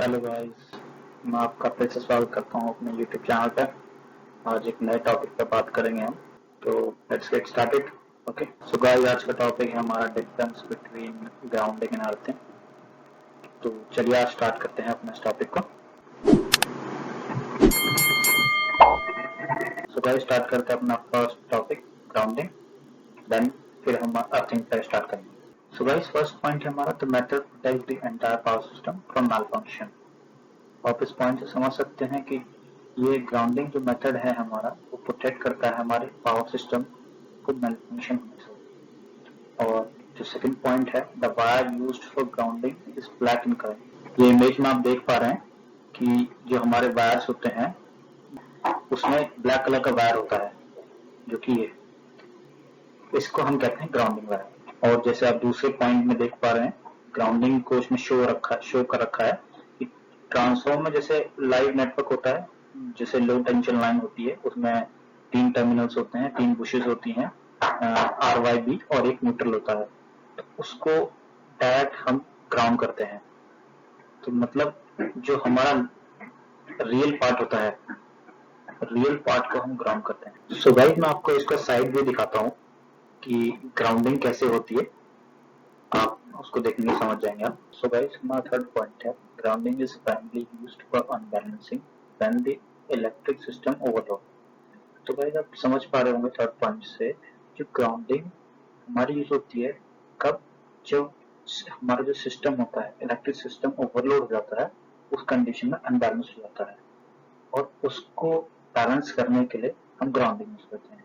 Hello guys, मैं आपका फिर से स्वागत करता हूँ अपने यूट्यूब चैनल पर। आज एक नए टॉपिक पर बात करेंगे हम। तो let's get started. Okay, so guys, आज का टॉपिक है हमारा difference between grounding and earthing. तो चलिए आज स्टार्ट करते हैं अपने इस टॉपिक को। सो गाइस, स्टार्ट करते हैं अपना फर्स्ट टॉपिक ग्राउंडिंग, देन फिर हम अर्थिंग पर स्टार्ट करेंगे। सो गाइस, फर्स्ट पॉइंट है हमारा the method protects the entire power system from malfunction. आप इस पॉइंट से समझ सकते हैं कि ये ग्राउंडिंग जो मेथड है हमारा, वो प्रोटेक्ट करता है हमारे पावर सिस्टम को मैलफंक्शन होने से। और जो सेकंड पॉइंट है, the wire used for grounding is black in colour. ये इमेज में आप देख पा रहे हैं कि जो हमारे वायर्स होते हैं उसमें ब्लैक कलर का वायर होता है, जो कि ये इसको हम कहते हैं ग्राउंडिंग वायर। और जैसे आप दूसरे पॉइंट में देख पा रहे हैं, ग्राउंडिंग को इसमें शो कर रखा है कि ट्रांसफॉर्मर में जैसे लाइव नेटवर्क होता है, जैसे लो टेंशन लाइन होती है, उसमें 3 टर्मिनल्स होते हैं, 3 बुशेस होती हैं, RYB, और एक न्यूट्रल होता है। तो उसको डायरेक्ट हम ग्राउंड करते हैं। तो मतलब जो हमारा रियल पार्ट होता है, रियल पार्ट को हम ग्राउंड करते हैं। सो गाइस, मैं आपको इसका साइड व्यू दिखाता हूँ कि ग्राउंडिंग कैसे होती है। आप उसको देखेंगे समझ जाएंगे आप। सो गाइस, हमारा थर्ड पॉइंट है, grounding is primarily used for unbalancing when the electric system overload. तो गाइस, आप समझ पा रहे होंगे थर्ड पॉइंट से, जो ग्राउंडिंग हमारी यूज होती है कब, जब हमारा जो सिस्टम होता है, इलेक्ट्रिक सिस्टम ओवरलोड हो जाता है, उस कंडीशन में अनबैलेंस हो जाता है, और उसको बैलेंस करने के लिए हम ग्राउंडिंग यूज करते हैं।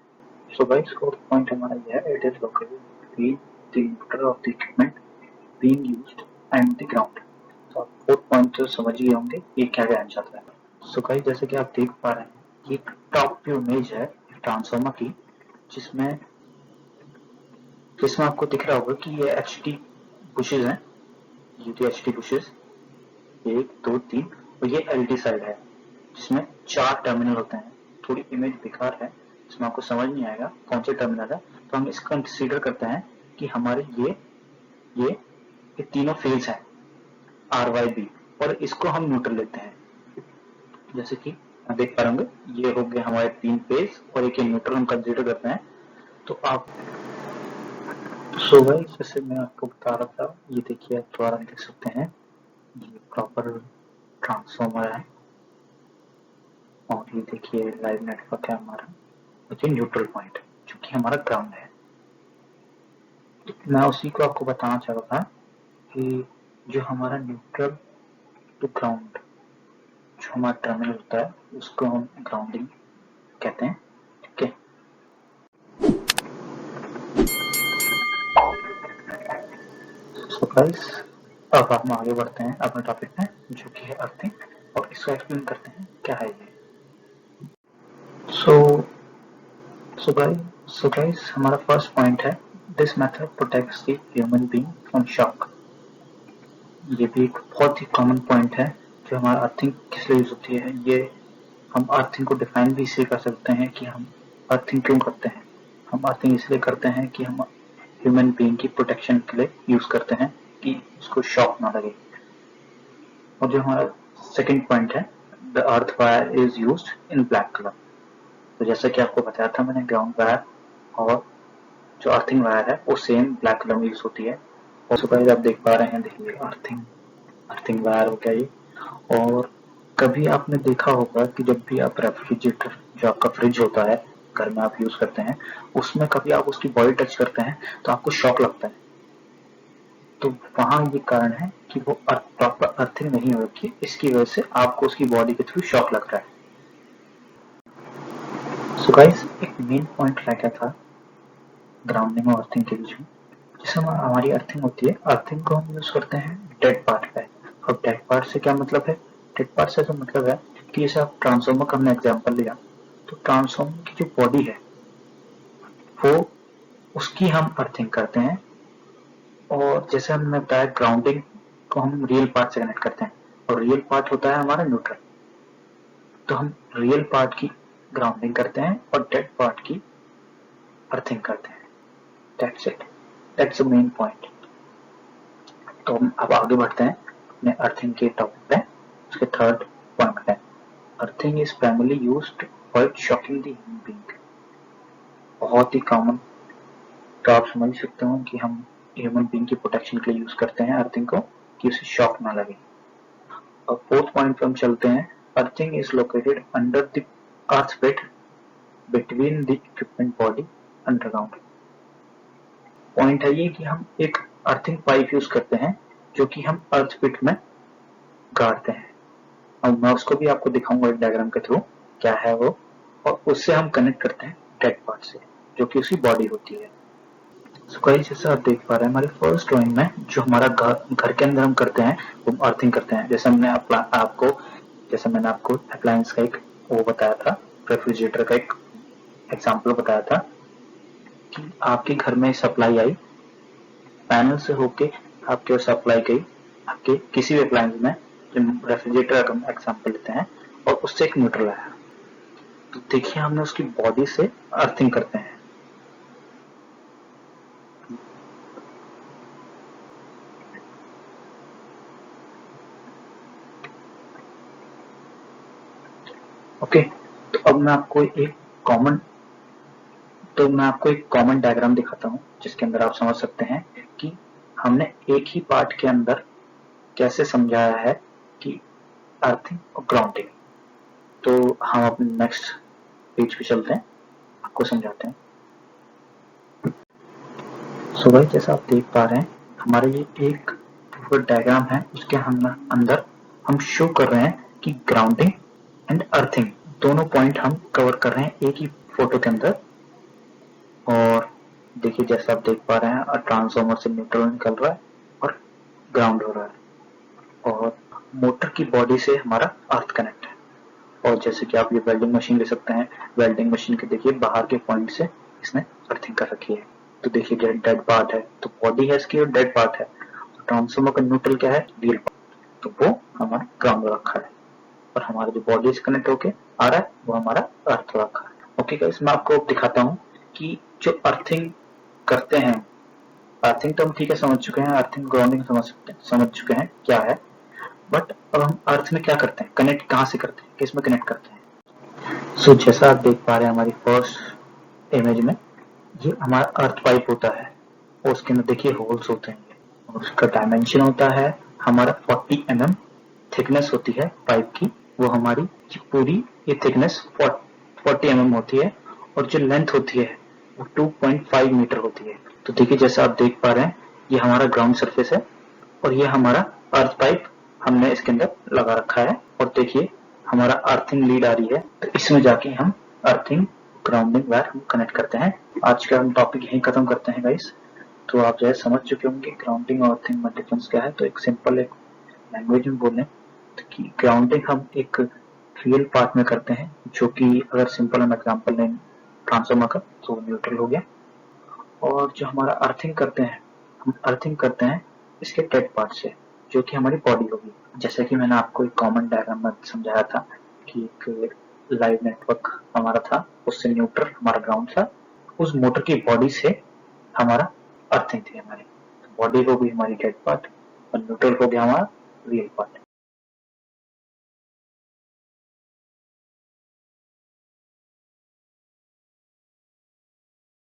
So guys, fourth point हमारा यह है, it is located between the neutral of the equipment being used and the ground। तो आप फोर्थ पॉइंट तो समझ ही होंगे ये क्या कहना चाहता है। सो गाइस, जैसे कि आप देख पा रहे हैं, ये टॉप व्यू इमेज है ट्रांसफार्मर की, जिसमें आपको दिख रहा होगा कि ये HT बुशेस हैं, ये HT बुशेस 1 2 3, और ये LT साइड है जिसमें 4 टर्मिनल होते हैं। थोड़ी इमेज बेकार है, इसमें आपको समझ नहीं आएगा कौन से टर्मिनल है, तो हम इसको कंसीडर करते हैं कि हमारे ये तीनों फेज है RYB, और इसको हम न्यूट्रल लेते हैं। जैसे कि आप देख पा रहे होंगे, ये हो गए हमारे 3 फेज और एक न्यूट्रल हम कंसीडर करते हैं। तो आप सो गाइस, जैसे मैं आपको बता रहा था, ये देखिए आप द्वारा देख सकते हैं, ये प्रॉपर ट्रांसफॉर्मर है, और ये देखिए लाइव नेटवर्क है हमारा, ये न्यूट्रल पॉइंट जो कि हमारा ग्राउंड है। तो मैं उसी को आपको बताना चाह रहा था कि जो हमारा न्यूट्रल टू ग्राउंड, जो हमारा टर्मिनल होता है, उसको हम ग्राउंडिंग कहते हैं। ठीक है, सो गाइस, अब हम आगे बढ़ते हैं अपने टॉपिक में, जो कि है अर्थिंग, और इसको एक्सप्लेन करते हैं क्या है ये। सो गाइस, हमारा फर्स्ट पॉइंट है, this method protects the human being from shock. ये भी एक बहुत ही कॉमन पॉइंट है, जो हमारा अर्थिंग किस लिए यूज होती है। ये हम अर्थिंग को डिफाइन भी इसलिए कर सकते हैं कि हम अर्थिंग क्यों करते हैं। हम अर्थिंग इसलिए करते हैं कि हम ह्यूमन बीइंग की प्रोटेक्शन के लिए यूज करते हैं, कि उसको शॉक ना लगे। और जो हमारा सेकंड पॉइंट है, the earth wire is used in black colour. तो जैसा कि आपको बताया था मैंने, ग्राउंड वायर और जो अर्थिंग वायर है वो सेम ब्लैक कलर में यूज होती है। और सो गाइस, आप देख पा रहे हैं, देखिए अर्थिंग वायर हो गया ये। और कभी आपने देखा होगा कि जब भी आप रेफ्रिजरेटर, जो आपका फ्रिज होता है घर में आप यूज करते हैं, उसमें कभी आप उसकी बॉडी टच करते हैं तो आपको शॉक लगता है। तो वहां ये कारण है कि वो प्रॉपर अर्थिंग नहीं हो रखी, इसकी वजह से आपको उसकी बॉडी के थ्रू शॉक लग रहा है। सो गाइस, एक मेन पॉइंट रह गया था ग्राउंडिंग और अर्थिंग के बीच में। जैसे हमारी अर्थिंग होती है, अर्थिंग को हम यूज करते हैं डेड पार्ट पे। अब डेड पार्ट से क्या मतलब है? डेड पार्ट से तो मतलब है कि जैसे आप ट्रांसफॉर्मर का हमने एग्जांपल लिया, तो ट्रांसफॉर्मर की जो बॉडी है वो, उसकी हम अर्थिंग करते हैं। और जैसे हमने बताया, ग्राउंडिंग को हम रियल पार्ट से कनेक्ट करते हैं, और रियल पार्ट होता है हमारा न्यूट्रल। तो हम रियल पार्ट की ग्राउंडिंग करते हैं और डेड पार्ट की अर्थिंग करते हैं। That's it, that's the main point. तो हम अब आगे बढ़ते हैं अपने अर्थिंग के टॉपिक पे। उसके थर्ड पॉइंट है, earthing is primarily used for shocking the human being. बहुत ही कॉमन, तो आप समझ सकते हो कि हम ह्यूमन बीइंग की प्रोटेक्शन के लिए यूज करते हैं अर्थिंग को, कि उसे शॉक ना लगे। और फोर्थ पॉइंट पे हम चलते हैं, earthing is located under the earth bed between the equipment body underground. Point है ये कि हम एक अर्थिंग पाइप यूज करते हैं जो कि हम अर्थ पिट में गाड़ते हैं। अब मैं उसको भी आपको दिखाऊंगा एक डायग्राम के थ्रू क्या है वो, और उससे हम कनेक्ट करते हैं डेड पार्ट से जो कि उसकी बॉडी होती है। सो गाइस, जैसा आप देख पा रहे हैं हमारी फर्स्ट ड्राइंग में जो हमारा घर के अंदर हम करते हैं वो अर्थिंग करते हैं। जैसे मैंने आपको अप्लायंस का एक वो बताया था, रेफ्रिजरेटर का एक एग्जांपल बताया था कि आपके घर में सप्लाई आई, पैनल से होके आपके ओर सप्लाई गई आपके किसी भी अप्लायंस में, रेफ्रिजरेटर का एग्जांपल लेते हैं, और उससे एक न्यूट्रल आया, तो देखिए हमने उसकी बॉडी से अर्थिंग करते हैं। ओके, तो अब मैं आपको एक कॉमन डायग्राम दिखाता हूँ जिसके अंदर आप समझ सकते हैं कि हमने एक ही पार्ट के अंदर कैसे समझाया है कि अर्थिंग और ग्राउंडिंग। तो हम अपने नेक्स्ट पेज पे चलते हैं, आपको समझाते हैं। सो भाई, जैसा आप देख पा रहे हैं हमारे ये एक डायग्राम है, उसके अंदर हम शो कर रहे हैं कि ग्राउंडिंग एंड अर्थिंग दोनों पॉइंट हम कवर कर रहे हैं एक ही फोटो के अंदर। और देखिए जैसा आप देख पा रहे हैं ट्रांसफार्मर से न्यूट्रल निकल रहा है और ग्राउंड हो रहा है, और मोटर की बॉडी से हमारा अर्थ कनेक्ट है। और जैसे कि आप ये वेल्डिंग मशीन ले सकते हैं, वेल्डिंग मशीन के देखिए बाहर के पॉइंट से इसने अर्थिंग कर रखी है। तो देखिए डेड पार्ट है, तो बॉडी है इसकी और डेड पार्ट है, तो ट्रांसफार्मर का न्यूट्रल क्या है, रियल पार्ट, तो वो हमारा ग्राउंड रखा है, और हमारा जो बॉडी से कनेक्ट होके आ रहा है वो हमारा अर्थ रखा है। ओके गाइस, मैं आपको दिखाता हूँ कि जो अर्थिंग करते हैं, अर्थिंग तो हम ठीक है समझ चुके हैं, अर्थिंग ग्राउंडिंग समझ चुके हैं क्या है, बट अब हम अर्थ में क्या करते हैं, कनेक्ट कहाँ से करते हैं, किस में कनेक्ट करते हैं। सो जैसा आप देख पा रहे हैं हमारी फर्स्ट इमेज में, ये हमारा अर्थ पाइप होता है और उसके अंदर देखिए होल्स होते हैं, और उसका डायमेंशन होता है हमारा 40 mm थिकनेस होती है पाइप की, वो हमारी पूरी ये थिकनेस 40 mm होती है, और जो लेंथ होती है वो 2.5 मीटर होती है। तो देखिए जैसा आप देख पा रहे हैं ये हमारा ग्राउंड सरफेस है और ये हमारा अर्थ पाइप हमने इसके अंदर लगा रखा है, और देखिए हमारा अर्थिंग लीड आ रही है, तो इसमें जाके हम अर्थिंग ग्राउंडिंग वायर हम कनेक्ट करते हैं। आज का हम टॉपिक यहीं खत्म करते हैं गाइस। तो आप जो है समझ चुके होंगे ग्राउंडिंग और अर्थिंग में डिफरेंस क्या है। तो एक सिंपल एक लैंग्वेज में बोलें तो कि ग्राउंडिंग हम एक रियल पार्ट में करते हैं, जो कि अगर सिंपल हम एग्जांपल लें ट्रांसफार्मर का तो न्यूट्रल हो गया, और जो हमारा अर्थिंग करते हैं हम अर्थिंग करते हैं इसके डेड पार्ट से जो कि हमारी बॉडी होगी। जैसे कि मैंने आपको एक कॉमन डायग्राम में समझाया था कि एक लाइव नेटवर्क हमारा था, उससे न्यूट्रल हमारा ग्राउंड था, उस मोटर की बॉडी से हमारा अर्थिंग थी हमारी। बॉडी हो गई हमारी डेड पार्ट और न्यूट्रल हो गया हमारा रियल पार्ट।